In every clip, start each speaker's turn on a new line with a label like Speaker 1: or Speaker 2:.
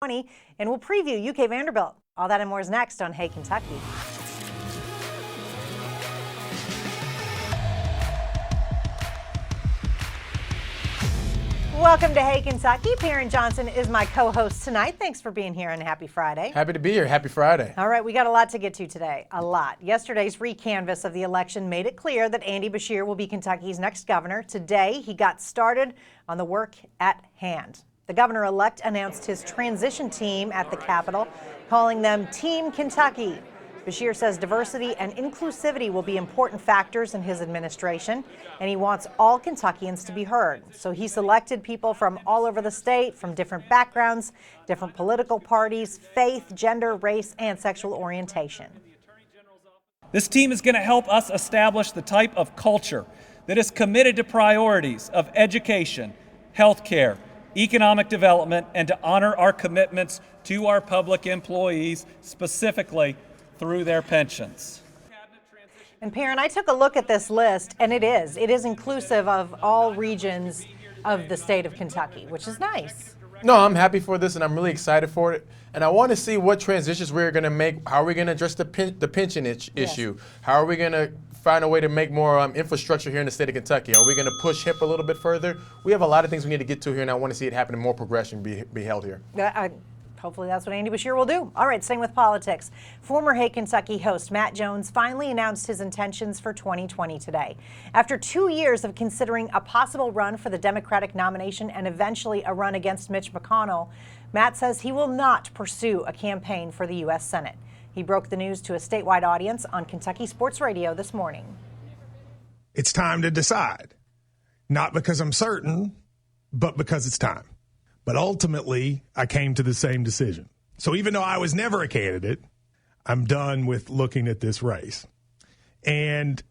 Speaker 1: 20, and we'll preview UK Vanderbilt. All that and more is next on Hey Kentucky. Welcome to Hey Kentucky. Perrin Johnson is my co-host tonight. Thanks for being here and happy Friday.
Speaker 2: Happy to be here. Happy Friday.
Speaker 1: All right, we got a lot to get to today. A lot. Yesterday's recanvass of the election made it clear that Andy Beshear will be Kentucky's next governor. Today, he got started on the work at hand. The governor-elect announced his transition team at the Capitol, calling them Team Kentucky. Beshear says diversity and inclusivity will be important factors in his administration, and he wants all Kentuckians to be heard. So he selected people from all over the state, from different backgrounds, different political parties, faith, gender, race, and sexual orientation.
Speaker 3: This team is going to help us establish the type of culture that is committed to priorities of education, health care, economic development, and to honor our commitments to our public employees, specifically through their pensions.
Speaker 1: And Perrin, I took a look at this list, and it is inclusive of all regions of the state of Kentucky, which is nice.
Speaker 2: No, I'm happy for this, and I'm really excited for it. And I want to see what transitions we're going to make. How are we going to address the pension issue? How are we going to find a way to make more infrastructure here in the state of Kentucky? Are we going to push HIP a little bit further? We have a lot of things we need to get to here, and I want to see it happen and more progression be held here.
Speaker 1: Hopefully that's what Andy Beshear will do. All right, staying with politics. Former Hey Kentucky host Matt Jones finally announced his intentions for 2020 today. After 2 years of considering a possible run for the Democratic nomination and eventually a run against Mitch McConnell, Matt says he will not pursue a campaign for the U.S. Senate. He broke the news to a statewide audience on Kentucky Sports Radio this morning.
Speaker 4: It's time to decide. Not because I'm certain, but because it's time. But ultimately, I came to the same decision. So even though I was never a candidate, I'm done with looking at this race. And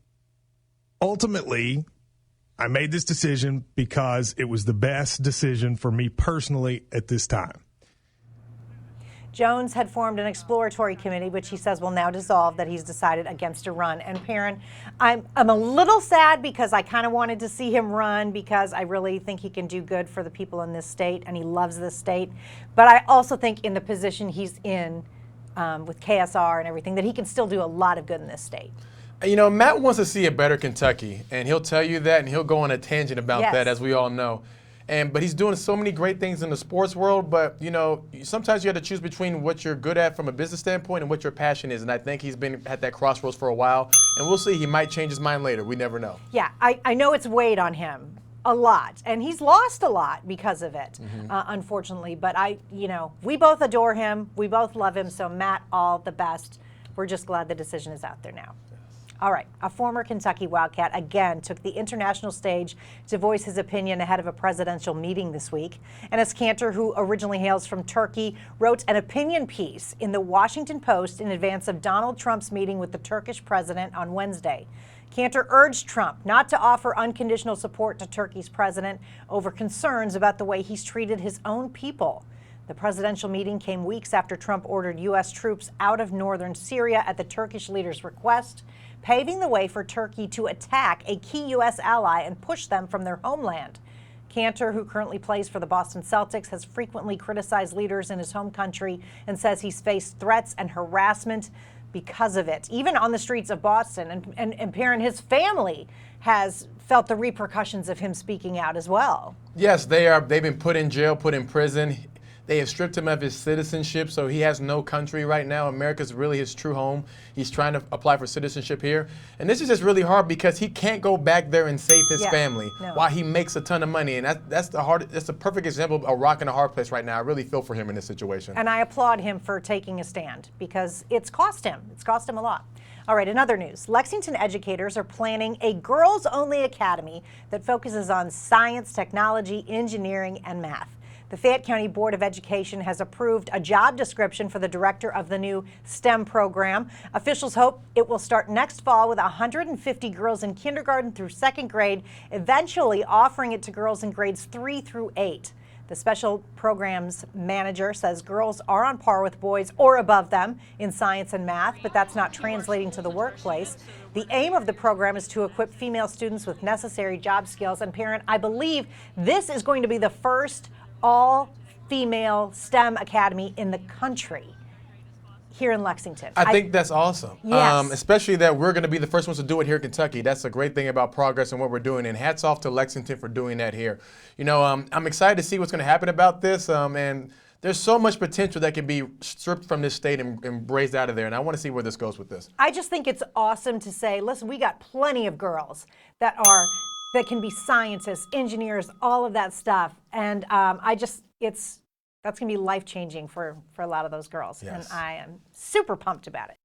Speaker 4: ultimately, I made this decision because it was the best decision for me personally at this time.
Speaker 1: Jones had formed an exploratory committee, which he says will now dissolve, that he's decided against a run. And Perrin, I'm a little sad because I kind of wanted to see him run because I really think he can do good for the people in this state, and he loves this state. But I also think in the position he's in with KSR and everything, that he can still do a lot of good in this state.
Speaker 2: You know, Matt wants to see a better Kentucky, and he'll tell you that, and he'll go on a tangent about that, as we all know. But he's doing so many great things in the sports world, but, you know, sometimes you have to choose between what you're good at from a business standpoint and what your passion is. And I think he's been at that crossroads for a while. And we'll see. He might change his mind later. We never know.
Speaker 1: Yeah, I know it's weighed on him a lot. And he's lost a lot because of it, unfortunately. But, we both adore him. We both love him. So, Matt, all the best. We're just glad the decision is out there now. All right, a former Kentucky Wildcat again took the international stage to voice his opinion ahead of a presidential meeting this week. Enes Kanter, who originally hails from Turkey, wrote an opinion piece in the Washington Post in advance of Donald Trump's meeting with the Turkish president on Wednesday. Kanter urged Trump not to offer unconditional support to Turkey's president over concerns about the way he's treated his own people. The presidential meeting came weeks after Trump ordered U.S. troops out of northern Syria at the Turkish leader's request, paving the way for Turkey to attack a key U.S. ally and push them from their homeland. Kanter, who currently plays for the Boston Celtics, has frequently criticized leaders in his home country and says he's faced threats and harassment because of it, even on the streets of Boston. And Perrin, his family has felt the repercussions of him speaking out as well.
Speaker 2: Yes, they've been put in jail, put in prison. They have stripped him of his citizenship, so he has no country right now. America's really his true home. He's trying to apply for citizenship here. And this is just really hard because he can't go back there and save his family while he makes a ton of money. And that's the perfect example of a rock in a hard place right now. I really feel for him in this situation.
Speaker 1: And I applaud him for taking a stand because it's cost him. It's cost him a lot. All right, in other news, Lexington educators are planning a girls-only academy that focuses on science, technology, engineering, and math. The Fayette County Board of Education has approved a job description for the director of the new STEM program. Officials hope it will start next fall with 150 girls in kindergarten through second grade, eventually offering it to girls in grades 3 through 8. The special programs manager says girls are on par with boys or above them in science and math, but that's not translating to the workplace. The aim of the program is to equip female students with necessary job skills. And Perrin, I believe this is going to be the first all female STEM academy in the country here in Lexington.
Speaker 2: I think that's awesome.
Speaker 1: Yes.
Speaker 2: Especially that we're going to be the first ones to do it here in Kentucky. That's a great thing about progress and what we're doing. And hats off to Lexington for doing that here. You know, I'm excited to see what's going to happen about this. And there's so much potential that can be stripped from this state and raised out of there. And I want to see where this goes with this.
Speaker 1: I just think it's awesome to say, listen, we got plenty of girls that can be scientists, engineers, all of that stuff. And that's going to be life-changing for a lot of those girls.
Speaker 2: Yes.
Speaker 1: And I am super pumped about it.